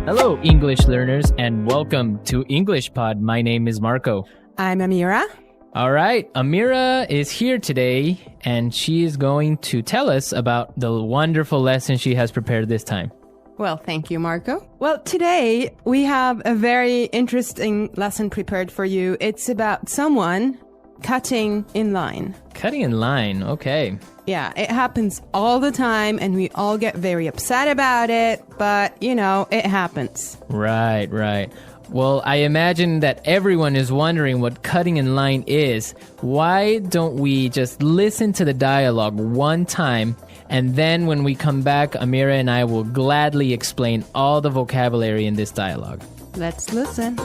Hello, English learners, and welcome to English Pod. My name is Marco. I'm Amira. All right, Amira is here today, and she is going to tell us about the wonderful lesson she has prepared this time. Well, thank you, Marco. Well, today we have a very interesting lesson prepared for you. It's about someone cutting in line. Cutting in line, okay. Yeah, it happens all the time and we all get very upset about it, but it happens. Right. Well, I imagine that everyone is wondering what cutting in line is. Why don't we just listen to the dialogue one time, and then when we come back, Amira and I will gladly explain all the vocabulary in this dialogue. Let's listen.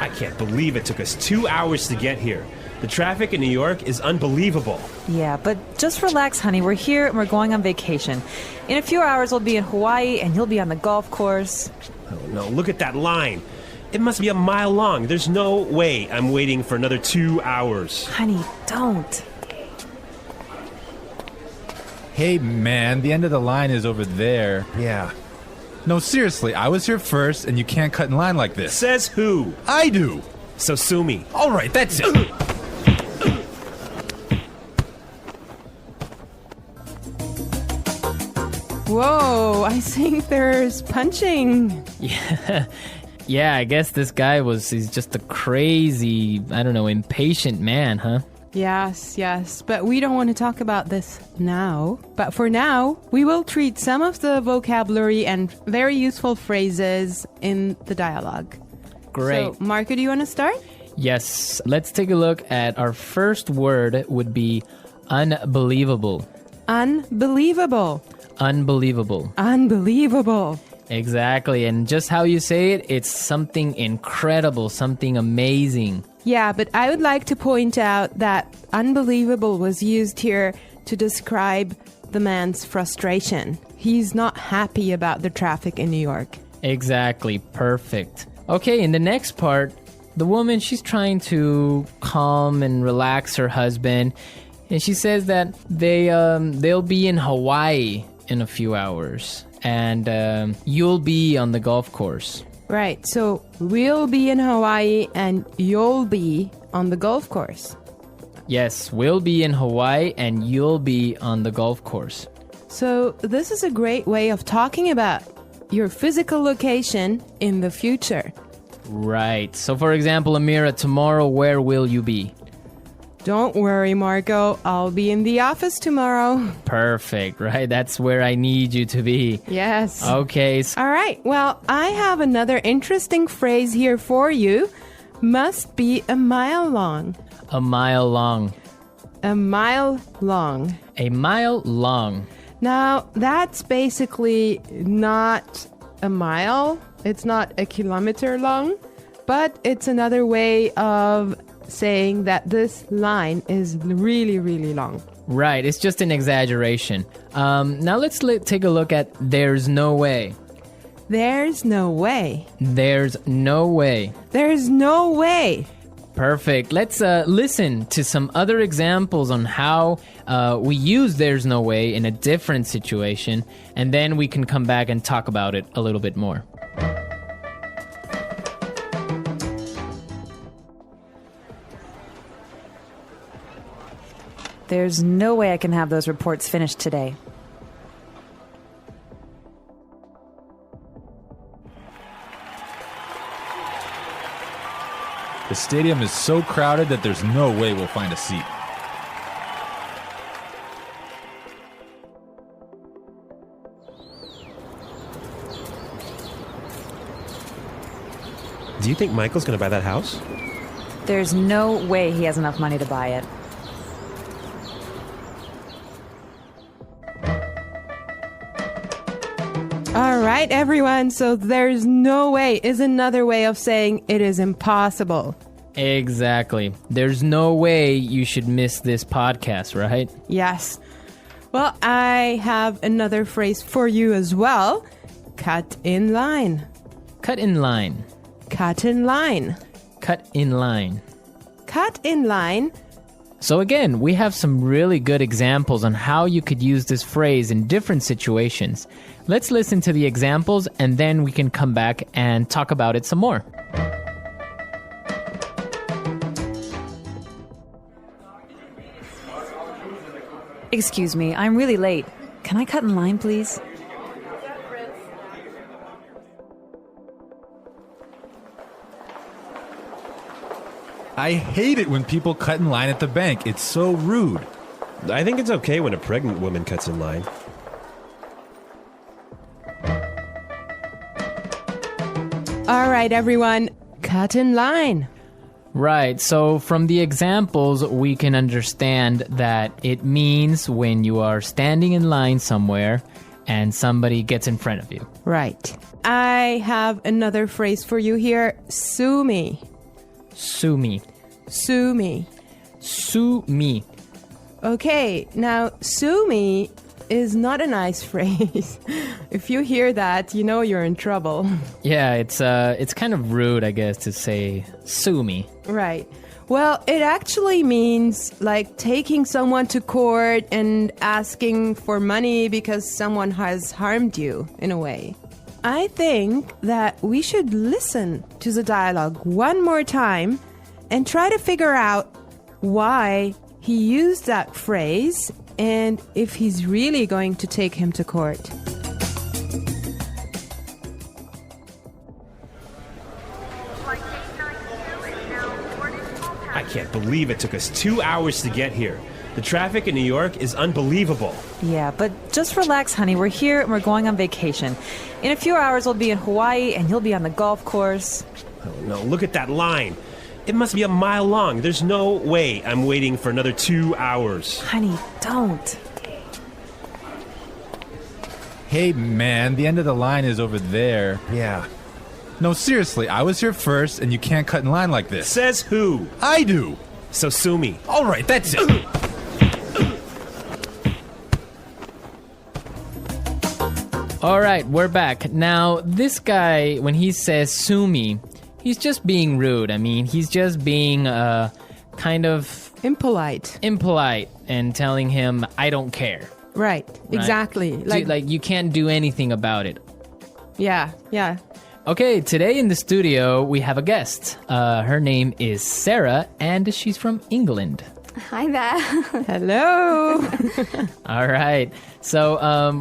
I can't believe it took us 2 hours to get here. The traffic in New York is unbelievable. Yeah, but just relax, honey. We're here and we're going on vacation. In a few hours, we'll be in Hawaii and you'll be on the golf course. Oh no, look at that line. It must be a mile long. There's no way I'm waiting for another 2 hours. Honey, don't. Hey, man, the end of the line is over there. Yeah. No, seriously, I was here first, and you can't cut in line like this. Says who? I do. So sue me. All right, that's it. Whoa, I think there's punching. Yeah, I guess this guy he's just a crazy, impatient man, huh? Yes, but we don't want to talk about this now. But for now, we will treat some of the vocabulary and very useful phrases in the dialogue. Great. So, Marco, do you want to start? Yes, let's take a look at our first word would be unbelievable. Unbelievable. Unbelievable. Unbelievable. Exactly, and just how you say it, it's something incredible, something amazing. Yeah, but I would like to point out that unbelievable was used here to describe the man's frustration. He's not happy about the traffic in New York. Exactly, perfect. Okay, in the next part, the woman, she's trying to calm and relax her husband, and she says that they'll be in Hawaii in a few hours, and you'll be on the golf course. Right, so we'll be in Hawaii and you'll be on the golf course. Yes, we'll be in Hawaii and you'll be on the golf course. So this is a great way of talking about your physical location in the future. Right. So for example, Amira, tomorrow where will you be? Don't worry, Marco. I'll be in the office tomorrow. Perfect, right? That's where I need you to be. Yes. Okay. All right. Well, I have another interesting phrase here for you. Must be a mile long. A mile long. A mile long. A mile long. Now, that's basically not a mile. It's not a kilometer long, but it's another way of saying that this line is really, really long. Right, it's just an exaggeration. Now let's take a look at there's no way. There's no way. There's no way. There's no way. Perfect. Let's listen to some other examples on how we use there's no way in a different situation, and then we can come back and talk about it a little bit more. There's no way I can have those reports finished today. The stadium is so crowded that there's no way we'll find a seat. Do you think Michael's going to buy that house? There's no way he has enough money to buy it. All right, everyone. So there's no way is another way of saying it is impossible. Exactly. There's no way you should miss this podcast, right? Yes. Well, I have another phrase for you as well. Cut in line. Cut in line. Cut in line. Cut in line. Cut in line So again, we have some really good examples on how you could use this phrase in different situations. Let's listen to the examples and then we can come back and talk about it some more. Excuse me, I'm really late. Can I cut in line, please? I hate it when people cut in line at the bank. It's so rude. I think it's okay when a pregnant woman cuts in line. All right, everyone, cut in line. Right, so from the examples, we can understand that it means when you are standing in line somewhere and somebody gets in front of you. Right. I have another phrase for you here. Sue me. Sue me. Sue me. Sue me. Okay, now sue me is not a nice phrase. If you hear that, you know you're in trouble. Yeah, it's kind of rude, I guess, to say sue me. Right. Well, it actually means like taking someone to court and asking for money because someone has harmed you in a way. I think that we should listen to the dialogue one more time and try to figure out why he used that phrase and if he's really going to take him to court. I can't believe it took us 2 hours to get here. The traffic in New York is unbelievable. Yeah, but just relax, honey. We're here and we're going on vacation. In a few hours, we'll be in Hawaii and you'll be on the golf course. Oh no, look at that line. It must be a mile long. There's no way I'm waiting for another 2 hours. Honey, don't. Hey, man, the end of the line is over there. Yeah. No, seriously, I was here first, and you can't cut in line like this. Says who? I do. So sue me. All right, that's it. All right, we're back. Now, this guy, when he says sue me, he's just being rude. I mean, he's just being kind of Impolite. impolite and telling him, I don't care. Right. Exactly. Like you can't do anything about it. Yeah. Okay, today in the studio, we have a guest. Her name is Sarah, and she's from England. Hi there. Hello. All right. So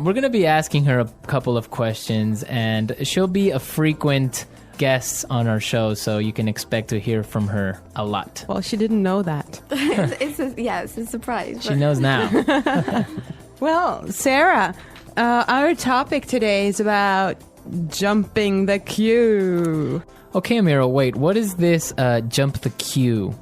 we're going to be asking her a couple of questions, and she'll be a frequent guest on our show, so you can expect to hear from her a lot. Well, she didn't know that. it's a surprise. She knows now. Well, Sarah, our topic today is about jumping the queue. Okay, Amira, wait. What is this jump the queue?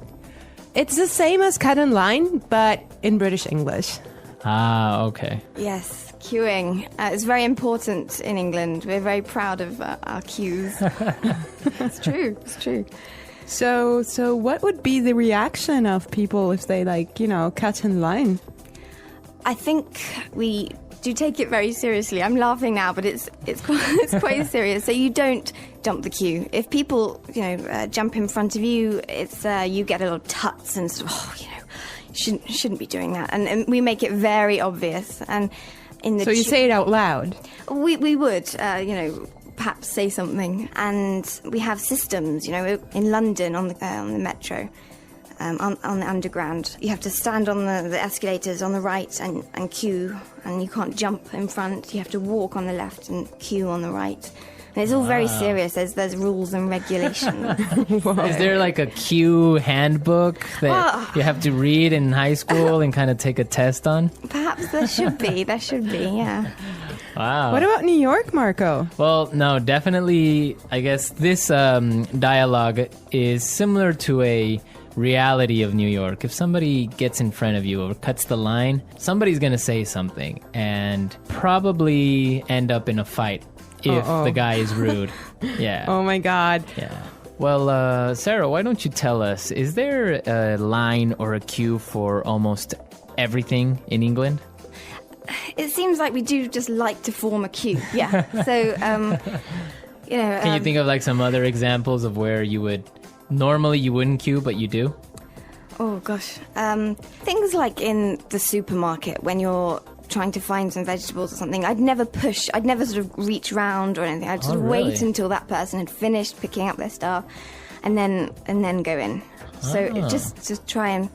It's the same as cut in line, but in British English. Ah, okay. Yes, queuing. It's very important in England. We're very proud of our queues. It's true. So what would be the reaction of people if they cut in line? I think we do take it very seriously. I'm laughing now, but it's quite serious. So you don't jump the queue. If people jump in front of you, it's you get a little tuts and sort of, shouldn't be doing that. And we make it very obvious. And So you say it out loud. We would perhaps say something. And we have systems. In London on the metro. On the underground, you have to stand on the escalators on the right and queue, and you can't jump in front. You have to walk on the left and queue on the right. And it's all very serious. There's rules and regulations. Is there like a queue handbook that you have to read in high school and kind of take a test on? Perhaps there should be. Yeah. Wow. What about New York, Marco? Well, no, definitely, I guess this dialogue is similar to a reality of New York. If somebody gets in front of you or cuts the line, somebody's going to say something and probably end up in a fight if the guy is rude. Yeah. Oh my God. Yeah. Well, Sarah, why don't you tell us, is there a line or a queue for almost everything in England? It seems like we do just like to form a queue. Yeah. So, Can you think of like some other examples of where you would normally you wouldn't queue, but you do? Oh gosh. Things like in the supermarket when you're trying to find some vegetables or something, I'd never sort of reach round or anything. I'd sort of really? wait until that person had finished picking up their stuff and then go in. So just try and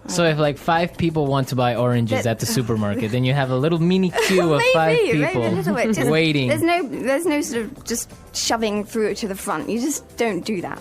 So if like 5 people want to buy oranges at the supermarket, then you have a little mini queue of 5 people maybe a little bit. Just, waiting. There's no sort of just shoving through it to the front. You just don't do that.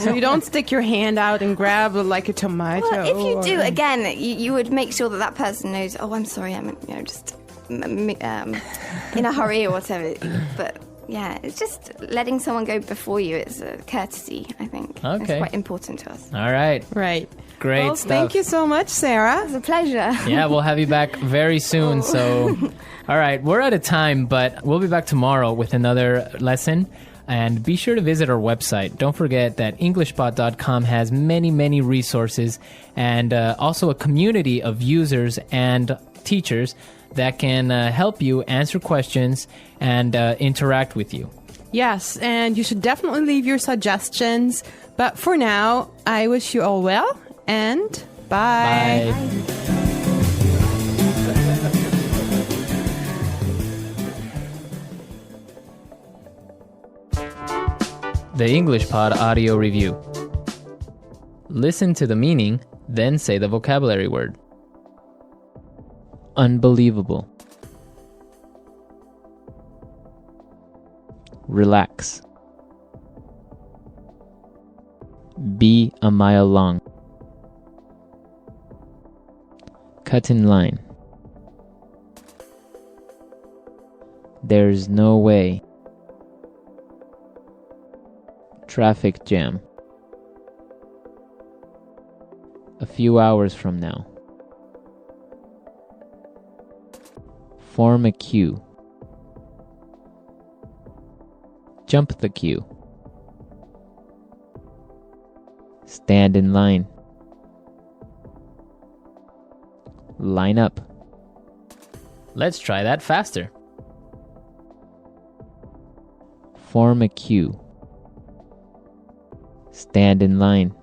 So you don't stick your hand out and grab like a tomato. Well, if you do, again, you would make sure that person knows. Oh, I'm sorry, I'm just in a hurry or whatever. But yeah, it's just letting someone go before you. It's a courtesy, I think. Okay. It's quite important to us. All right. Right. Great Well, stuff. thank you so much, Sarah. It's a pleasure. Yeah, we'll have you back very soon. So, all right, we're out of time, but we'll be back tomorrow with another lesson. And be sure to visit our website. Don't forget that EnglishPod.com has many, many resources and also a community of users and teachers that can help you answer questions and interact with you. Yes, and you should definitely leave your suggestions. But for now, I wish you all well and bye. Bye. The English Pod Audio Review. Listen to the meaning, then say the vocabulary word. Unbelievable. Relax. Be a mile long. Cut in line. There's no way. Traffic jam. A few hours from now. Form a queue. Jump the queue. Stand in line. Line up. Let's try that faster. Form a queue. Stand in line.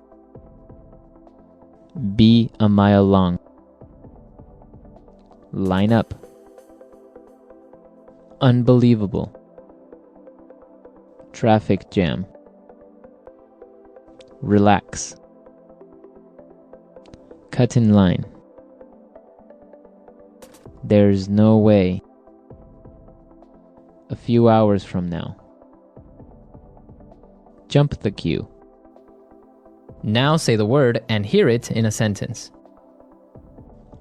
Be a mile long. Line up. Unbelievable. Traffic jam. Relax. Cut in line. There's no way. A few hours from now. Jump the queue. Now say the word and hear it in a sentence.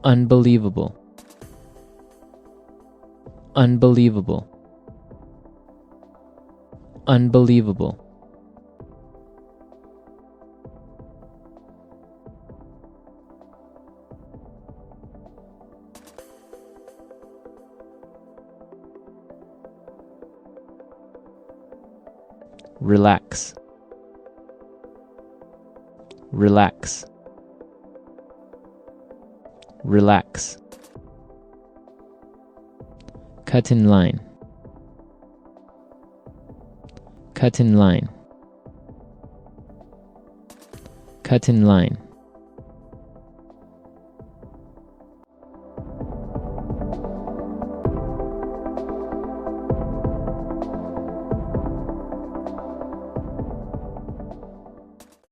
Unbelievable. Unbelievable. Unbelievable. Relax. Relax. Relax. Cut in line. Cut in line. Cut in line.